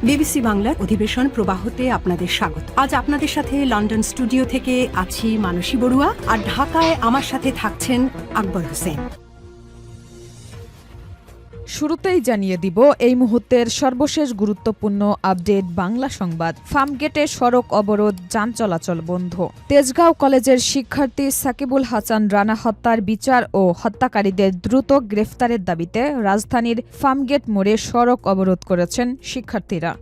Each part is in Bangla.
বিবিসি বাংলার অধিবেশন প্রবাহতে আপনাদের স্বাগত। আজ আপনাদের সাথে লন্ডন স্টুডিও থেকে আছি মানসী বড়ুয়া, আর ঢাকায় আমার সাথে থাকছেন আকবর হোসেন। শুরুতেই জানিয়ে দিব এই মুহূর্তের সর্বশেষ গুরুত্বপূর্ণ আপডেট বাংলা সংবাদ। ফার্মগেটে সড়ক অবরোধ, যান চলাচল বন্ধ। তেজগাঁও কলেজের শিক্ষার্থী সাকিবুল হাসান রানা হত্যার বিচার ও হত্যাকারীদের দ্রুত গ্রেফতারের দাবিতে রাজধানীর ফার্মগেট মোড়ে সড়ক অবরোধ করেছেন শিক্ষার্থীরা।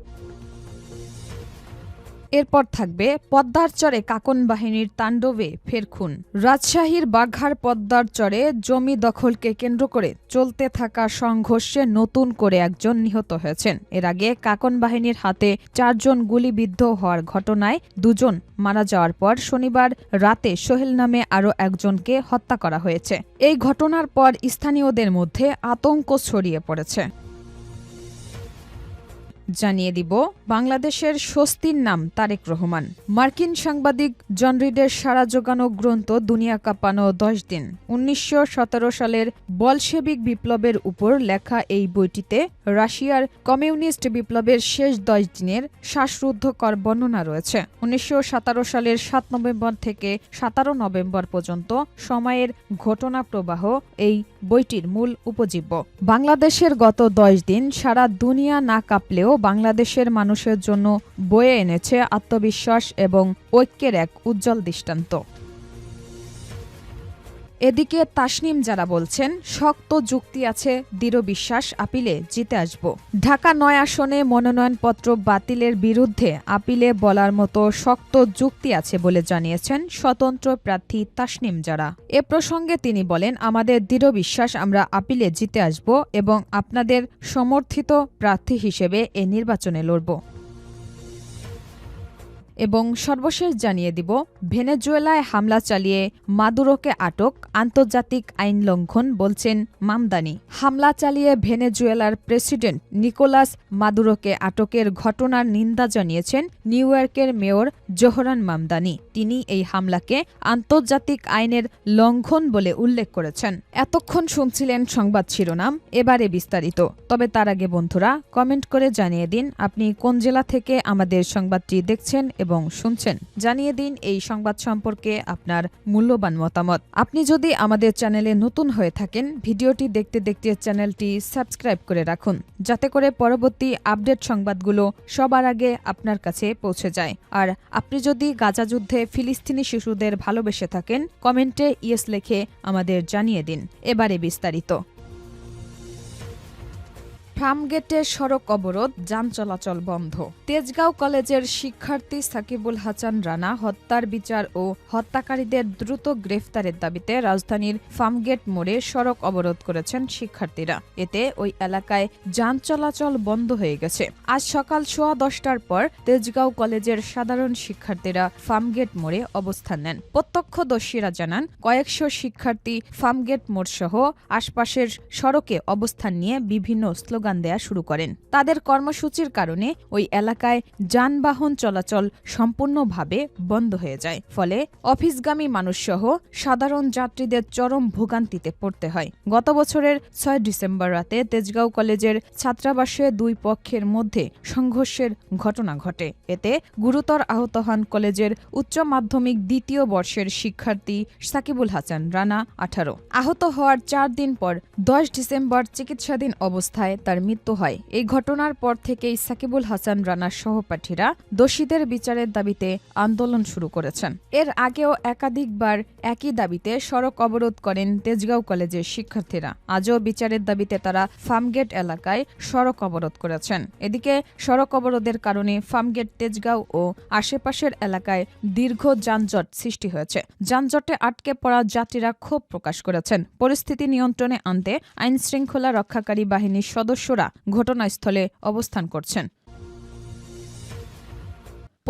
এরপর থাকবে পদ্মার চরে কাকন বাহিনীর তাণ্ডবে ফের খুন। রাজশাহীর বাঘার পদ্মার চরে জমি দখলকে কেন্দ্র করে চলতে থাকা সংঘর্ষে নতুন করে একজন নিহত হয়েছেন। এর আগে কাকন বাহিনীর হাতে 4 জন গুলিবিদ্ধ হওয়ার ঘটনায় 2 জন মারা যাওয়ার পর শনিবার রাতে সোহেল নামে আরও একজনকে হত্যা করা হয়েছে। এই ঘটনার পর স্থানীয়দের মধ্যে আতঙ্ক ছড়িয়ে পড়েছে। জানিয়ে দিব বাংলাদেশের স্বস্তির নাম তারেক রহমান। মার্কিন সাংবাদিক জন রিডের সাড়া জোগানো গ্রন্থ দুনিয়া কাঁপানো 10 দিন 1917 সালের বলশেবিক বিপ্লবের উপর লেখা এই বইটিতে রাশিয়ার কমিউনিস্ট বিপ্লবের শেষ 10 দিনের শ্বাসরুদ্ধকর বর্ণনা রয়েছে। 1917 সালের 7 নভেম্বর থেকে 17 নভেম্বর পর্যন্ত সময়ের ঘটনা প্রবাহ এই বইটির মূল উপজীব্য। বাংলাদেশের গত 10 দিন সারা দুনিয়া না কাঁপলেও বাংলাদেশের মানুষের জন্য বয়ে এনেছে আত্মবিশ্বাস এবং ঐক্যের এক উজ্জ্বল দৃষ্টান্ত। এদিকে তাসনিম যারা বলছেন শক্ত যুক্তি আছে, দৃঢ় বিশ্বাস আপিলে জিতে আসব। ঢাকা 9 আসনে মনোনয়নপত্র বাতিলের বিরুদ্ধে আপিলে বলার মতো শক্ত যুক্তি আছে বলে জানিয়েছেন স্বতন্ত্র প্রার্থী তাসনিম যারা। এ প্রসঙ্গে তিনি বলেন, আমাদের দৃঢ় বিশ্বাস আমরা আপিলে জিতে আসব এবং আপনাদের সমর্থিত প্রার্থী হিসেবে এ নির্বাচনে লড়ব। এবং সর্বশেষ জানিয়ে দিব ভেনেজুয়েলায় হামলা চালিয়ে মাদুরোকে আটক, আন্তর্জাতিক আইন লঙ্ঘন বলছেন মামদানি। হামলা চালিয়ে ভেনেজুয়েলার প্রেসিডেন্ট নিকোলাস মাদুরোকে আটকের ঘটনার নিন্দা জানিয়েছেন নিউ ইয়র্কের মেয়র জোহরান মামদানি। তিনি এই হামলাকে আন্তর্জাতিক আইনের লঙ্ঘন বলে উল্লেখ করেছেন। এতক্ষণ শুনছিলেন সংবাদ শিরোনাম, এবারে বিস্তারিত। তবে তার আগে বন্ধুরা কমেন্ট করে জানিয়ে দিন আপনি কোন জেলা থেকে আমাদের সংবাদটি দেখছেন এবং শুনছেন। জানিয়ে দিন এই সংবাদ সম্পর্কে আপনার মূল্যবান মতামত। আপনি যদি আমাদের চ্যানেলে নতুন হয়ে থাকেন, ভিডিওটি দেখতে দেখতে চ্যানেলটি সাবস্ক্রাইব করে রাখুন, যাতে করে পরবর্তী আপডেট সংবাদগুলো সবার আগে আপনার কাছে পৌঁছে যায়। আর আপনি যদি গাজা যুদ্ধে ফিলিস্তিনি শিশুদের ভালোবেসে থাকেন, কমেন্টে ইয়েস লিখে আমাদের জানিয়ে দিন। এবারে বিস্তারিত। ফার্মগেটে সড়ক অবরোধ, যান চলাচল বন্ধ। তেজগাঁও কলেজের শিক্ষার্থী সাকিবুল হাসান রানা হত্যার বিচার ও হত্যাকারীদের দ্রুত গ্রেফতারের দাবিতে রাজধানীর ফার্মগেট মোড়ে সড়ক অবরোধ করেছেন শিক্ষার্থীরা। এতে ওই এলাকায় যান চলাচল বন্ধ হয়ে গেছে। আজ সকাল 10:15টার পর তেজগাঁও কলেজের সাধারণ শিক্ষার্থীরা ফার্মগেট মোড়ে অবস্থান নেন। প্রত্যক্ষদর্শীরা জানান, কয়েকশো শিক্ষার্থী ফার্মগেট মোড় সহ আশপাশের সড়কে অবস্থান নিয়ে বিভিন্ন স্লোগান দেয়া শুরু করেন। তাদের কর্মসূচির কারণে ওই এলাকায় যানবাহন চলাচল সম্পূর্ণভাবে বন্ধ হয়ে যায়। ফলে অফিসগামী মানুষসহ সাধারণ যাত্রীদের চরম ভোগান্তিতে পড়তে হয়। গত বছরের 6 ডিসেম্বর রাতে তেজগাঁও কলেজের ছাত্রাবাসে 2 পক্ষের মধ্যে সংঘর্ষের ঘটনা ঘটে। এতে গুরুতর আহত হন কলেজের উচ্চ মাধ্যমিক 2য় বর্ষের শিক্ষার্থী সাকিবুল হাসান রানা 18। আহত হওয়ার 4 দিন পর 10 ডিসেম্বর চিকিৎসাধীন অবস্থায় তার মৃত্যু হয়। এই ঘটনার পর থেকেই সাকিবুল হাসান রানার সহপাঠীরা দোষীদের বিচারের দাবিতে আন্দোলন শুরু করেছেন। এর আগেও একাধিকবার একই দাবিতে সড়ক অবরোধ করেন তেজগাঁও কলেজের শিক্ষার্থীরা। আজও বিচারের দাবিতে তারা ফার্মগেট এলাকায় সড়ক অবরোধ করেছেন। এদিকে সড়ক অবরোধের কারণে ফার্মগেট, তেজগাঁও ও আশেপাশের এলাকায় দীর্ঘ যানজট সৃষ্টি হয়েছে। যানজটে আটকে পড়া যাত্রীরা ক্ষোভ প্রকাশ করেছেন। পরিস্থিতি নিয়ন্ত্রণে আনতে আইন শৃঙ্খলা রক্ষাকারী বাহিনীর সদস্যরা ঘটনাস্থলে অবস্থান করছেন।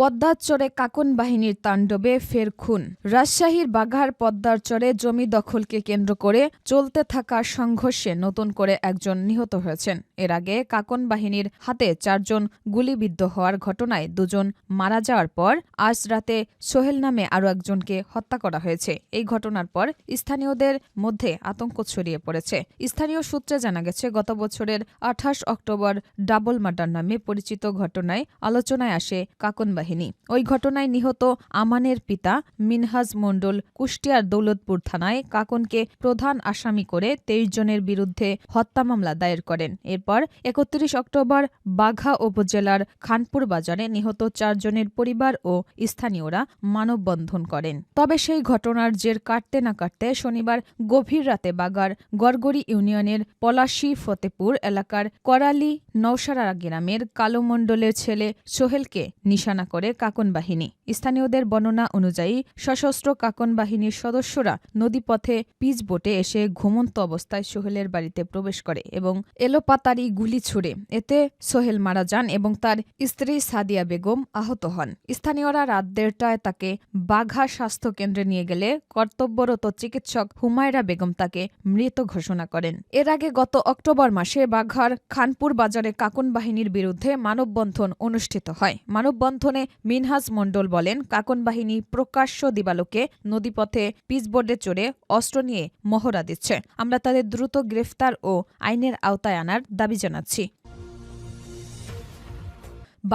পদ্মার চরে কাকন বাহিনীর তাণ্ডবে ফের খুন। রাজশাহীর বাঘার পদ্মার চরে জমি দখলকে কেন্দ্র করে চলতে থাকা সংঘর্ষে নতুন করে একজন নিহত হয়েছেন। এর আগে কাকন বাহিনীর হাতে 4 জন গুলিবিদ্ধ হওয়ার ঘটনায় 2 জন মারা যাওয়ার পর আজ রাতে সোহেল নামে আরও একজনকে হত্যা করা হয়েছে। এই ঘটনার পর স্থানীয়দের মধ্যে আতঙ্ক ছড়িয়ে পড়েছে। স্থানীয় সূত্রে জানা গেছে, গত বছরের 28 অক্টোবর ডাবল মার্ডার নামে পরিচিত ঘটনায় আলোচনায় আসে কাকন বাহিনী। ওই ঘটনায় নিহত আমানের পিতা মিনহাজ মণ্ডল কুষ্টিয়ার দৌলতপুর থানায় কাকনকে প্রধান আসামি করে 23 জনের বিরুদ্ধে হত্যা মামলা দায়ের করেন। এরপর 31 অক্টোবর বাঘা উপজেলার খানপুর বাজারে নিহত 4 জনের পরিবার ও স্থানীয়রা মানববন্ধন করেন। তবে সেই ঘটনার জের কাটতে না কাটতে শনিবার গভীর রাতে বাগার গড়গড়ি ইউনিয়নের পলাশী ফতেপুর এলাকার করালি নওশারা গ্রামের কালো মণ্ডলের ছেলে সোহেলকে নিশানা করে কাকন বাহিনী। স্থানীয়দের বর্ণনা অনুযায়ী সশস্ত্র কাকন বাহিনীর সদস্যরা নদীপথে পিচ বোটে এসে ঘুমন্ত অবস্থায় সোহেলের বাড়িতে প্রবেশ করে এবং এলোপাতাড়ি গুলি ছুড়ে। এতে সোহেল মারা যান এবং তার স্ত্রী সাদিয়া বেগম আহত হন। স্থানীয়রা রাত 1:30টায় তাকে বাঘা স্বাস্থ্য কেন্দ্রে নিয়ে গেলে কর্তব্যরত চিকিৎসক হুমায়রা বেগম তাকে মৃত ঘোষণা করেন। এর আগে গত অক্টোবর মাসে বাঘার খানপুর বাজারে কাকন বাহিনীর বিরুদ্ধে মানববন্ধন অনুষ্ঠিত হয়। মানববন্ধনে মিনহাজ মণ্ডল বলেন, কাকন বাহিনী প্রকাশ্য দিবালোকে নদীপথে পিচবোর্ডে চড়ে অস্ত্র নিয়ে মহড়া দিচ্ছে। আমরা তাদের দ্রুত গ্রেফতার ও আইনের আওতায় আনার দাবি জানাচ্ছি।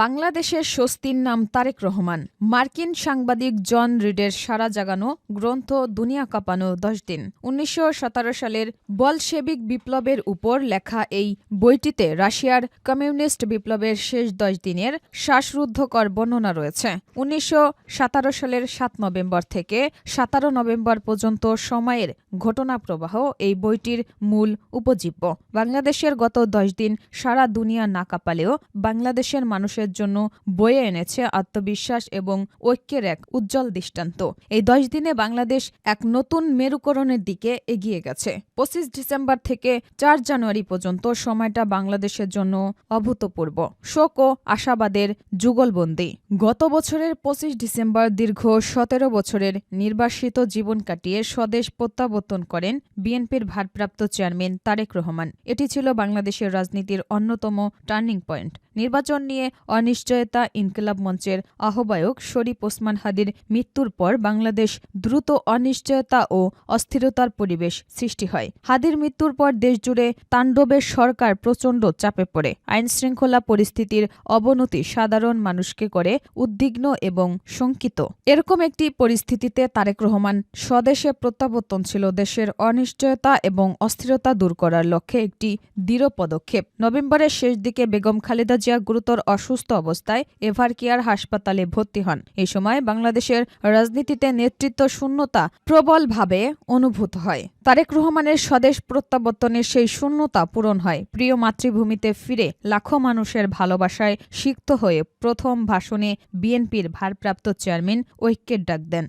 বাংলাদেশের স্বস্তির নাম তারেক রহমান। মার্কিন সাংবাদিক জন রিডের সাড়া জাগানো গ্রন্থ দুনিয়া কাঁপানো 10 দিন। 1917 সালের বলশেবিক বিপ্লবের উপর লেখা এই বইটিতে রাশিয়ার কমিউনিস্ট বিপ্লবের শেষ 10 দিনের শ্বাসরুদ্ধকর বর্ণনা রয়েছে। 1917 সালের 7 নভেম্বর থেকে 17 নভেম্বর পর্যন্ত সময়ের ঘটনাপ্রবাহ এই বইটির মূল উপজীব্য। বাংলাদেশের গত 10 দিন সারা দুনিয়া না কাঁপালেও বাংলাদেশের মানুষের জন্য বয়ে এনেছে আত্মবিশ্বাস এবং ঐক্যের এক উজ্জ্বল দৃষ্টান্ত। এই 10 দিনে বাংলাদেশ এক নতুন মেরুকরণের দিকে এগিয়ে গেছে। 25 ডিসেম্বর থেকে 4 জানুয়ারি পর্যন্ত সময়টা বাংলাদেশের জন্য অভূতপূর্ব, শোক ও আশাবাদের যুগলবন্দী। গত বছরের 25 ডিসেম্বর দীর্ঘ 17 বছরের নির্বাসিত জীবন কাটিয়ে স্বদেশ প্রত্যাবর্তন করেন বিএনপির ভারপ্রাপ্ত চেয়ারম্যান তারেক রহমান। এটি ছিল বাংলাদেশের রাজনীতির অন্যতম টার্নিং পয়েন্ট। নির্বাচন নিয়ে অনিশ্চয়তা ইনকিলাব মঞ্চের আহ্বায়ক শরীফ ওসমান হাদির মৃত্যুর পর বাংলাদেশ দ্রুত অনিশ্চয়তা ও অস্থিরতার পরিবেশ সৃষ্টি হয়। হাদির মৃত্যুর পর দেশজুড়ে তাণ্ডবের সরকার প্রচণ্ড চাপে পড়ে। আইনশৃঙ্খলা পরিস্থিতির অবনতি সাধারণ মানুষকে করে উদ্বিগ্ন এবং শঙ্কিত। এরকম একটি পরিস্থিতিতে তারেক রহমান স্বদেশে প্রত্যাবর্তন ছিল দেশের অনিশ্চয়তা এবং অস্থিরতা দূর করার লক্ষ্যে একটি দৃঢ় পদক্ষেপ। নভেম্বরের শেষ দিকে বেগম খালেদা জিয়া গুরুতর অসুস্থ অবস্থায় এভারকেয়ার হাসপাতালে ভর্তি হন। এই সময় বাংলাদেশের রাজনীতিতে নেতৃত্ব শূন্যতা প্রবলভাবে অনুভূত হয়। তারেক রহমানের স্বদেশ প্রত্যাবর্তনের সেই শূন্যতা পূরণ হয়। প্রিয় মাতৃভূমিতে ফিরে লাখো মানুষের ভালোবাসায় সিক্ত হয়ে প্রথম ভাষণে বিএনপির ভারপ্রাপ্ত চেয়ারম্যান ঐক্যের ডাক দেন।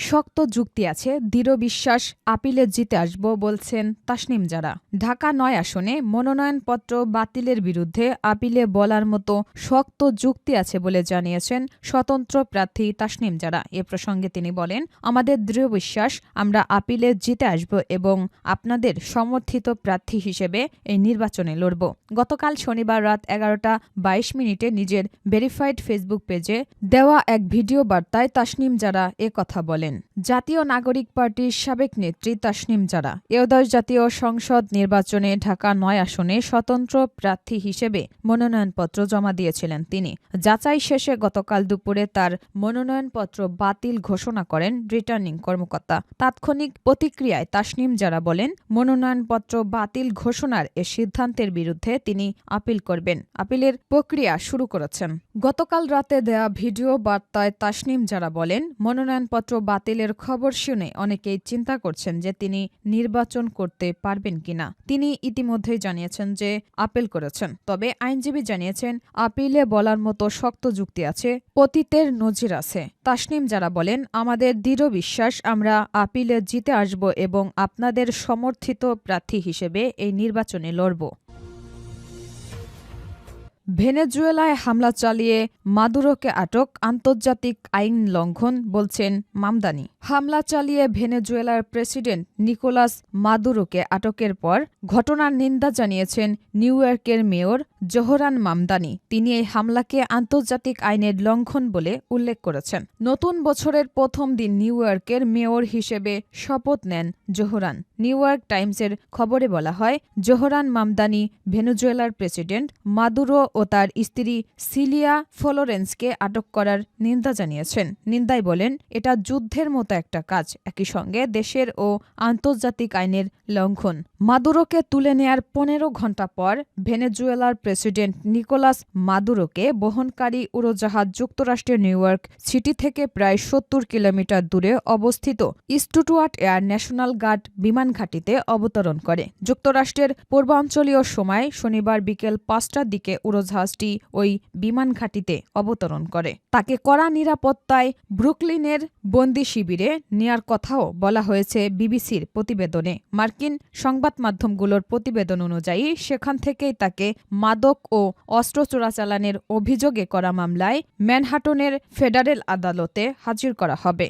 শক্ত যুক্তি আছে, দৃঢ় বিশ্বাস আপিলে জিতে আসব বলছেন তাসনিম জারা। ঢাকা 9 আসনে মনোনয়নপত্র বাতিলের বিরুদ্ধে আপিলে বলার মতো শক্ত যুক্তি আছে বলে জানিয়েছেন স্বতন্ত্র প্রার্থী তাসনিম জারা। এ প্রসঙ্গে তিনি বলেন, আমাদের দৃঢ় বিশ্বাস আমরা আপিলে জিতে আসব এবং আপনাদের সমর্থিত প্রার্থী হিসেবে এই নির্বাচনে লড়ব। গতকাল শনিবার রাত 11:22 নিজের ভেরিফাইড ফেসবুক পেজে দেওয়া এক ভিডিও বার্তায় তাসনিম জারা কথা বলেন। জাতীয় নাগরিক পার্টির সাবেক নেত্রী তাসনিম জারা একাদশ জাতীয় সংসদ নির্বাচনে ঢাকা 9 আসনে স্বতন্ত্র প্রার্থী হিসেবে মনোনয়নপত্র জমা দিয়েছিলেন। তিনি যাচাই শেষে গতকাল দুপুরে তার মনোনয়নপত্র বাতিল ঘোষণা করেন রিটার্নিং কর্মকর্তা। তাৎক্ষণিক প্রতিক্রিয়ায় তাসনিম জারা বলেন, মনোনয়নপত্র বাতিল ঘোষণার এ সিদ্ধান্তের বিরুদ্ধে তিনি আপিল করবেন। আপিলের প্রক্রিয়া শুরু করেছেন। গতকাল রাতে দেয়া ভিডিও বার্তায় তাসনিম জারা বলেন, মনোনয়নপত্র বাতিলের খবর শুনে অনেকেই চিন্তা করছেন যে তিনি নির্বাচন করতে পারবেন কিনা। তিনি ইতিমধ্যেই জানিয়েছেন যে আপিল করেছেন। তবে আইনজীবী জানিয়েছেন, আপিলে বলার মতো শক্ত যুক্তি আছে, অতীতের নজির আছে। তাসনিম জারা বলেন, আমাদের দৃঢ় বিশ্বাস আমরা আপিলে জিতে আসব এবং আপনাদের সমর্থিত প্রার্থী হিসেবে এই নির্বাচনে লড়ব। ভেনেজুয়েলায় হামলা চালিয়ে মাদুরোকে আটক আন্তর্জাতিক আইন লঙ্ঘন বলছেন মামদানি। হামলা চালিয়ে ভেনেজুয়েলার প্রেসিডেন্ট নিকোলাস মাদুরোকে আটকের পর ঘটনার নিন্দা জানিয়েছেন নিউ ইয়র্কের মেয়র জোহরান মামদানি। তিনি এই হামলাকে আন্তর্জাতিক আইনের লঙ্ঘন বলে উল্লেখ করেছেন। নতুন বছরের প্রথম দিন নিউ ইয়র্কের মেয়র হিসেবে শপথ নেন জোহরান। নিউ ইয়র্ক টাইমসের খবরে বলা হয়, জোহরান মামদানি ভেনেজুয়েলার প্রেসিডেন্ট মাদুরো ও তার স্ত্রী সিলিয়া ফ্লোরেন্সকে আটক করার নিন্দা জানিয়েছেন। নিন্দায় বলেন, এটা যুদ্ধের মতো একটা কাজ, একই সঙ্গে দেশের ও আন্তর্জাতিক আইনের লঙ্ঘন। মাদুরোকে তুলে নেয়ার 15 ঘণ্টা পর ভেনেজুয়েলার প্রেসিডেন্ট নিকোলাস মাদুরোকে বহনকারী উড়োজাহাজ যুক্তরাষ্ট্রের নিউ ইয়র্ক সিটি থেকে প্রায় 70 কিলোমিটার দূরে অবস্থিত স্টুটুয়ার্ট এয়ার ন্যাশনাল গার্ড বিমান ঘাঁটিতে অবতরণ করে। যুক্তরাষ্ট্রের পূর্বাঞ্চলীয় সময় শনিবার বিকেল 5টার দিকে উড়োজাহাজটি ওই বিমান ঘাঁটিতে অবতরণ করে। তাকে কড়া নিরাপত্তায় ব্রুকলিনের বন্দি শিবিরে নেয়ার কথাও বলা হয়েছে বিবিসির প্রতিবেদনে। মার্কিন সংবাদ মাধ্যমগুলোর প্রতিবেদন অনুযায়ী সেখান থেকেই তাকে মাদক ও অস্ত্র চোরাচালানের অভিযোগে করা মামলায় ম্যানহাটনের ফেডারেল আদালতে হাজির করা হবে।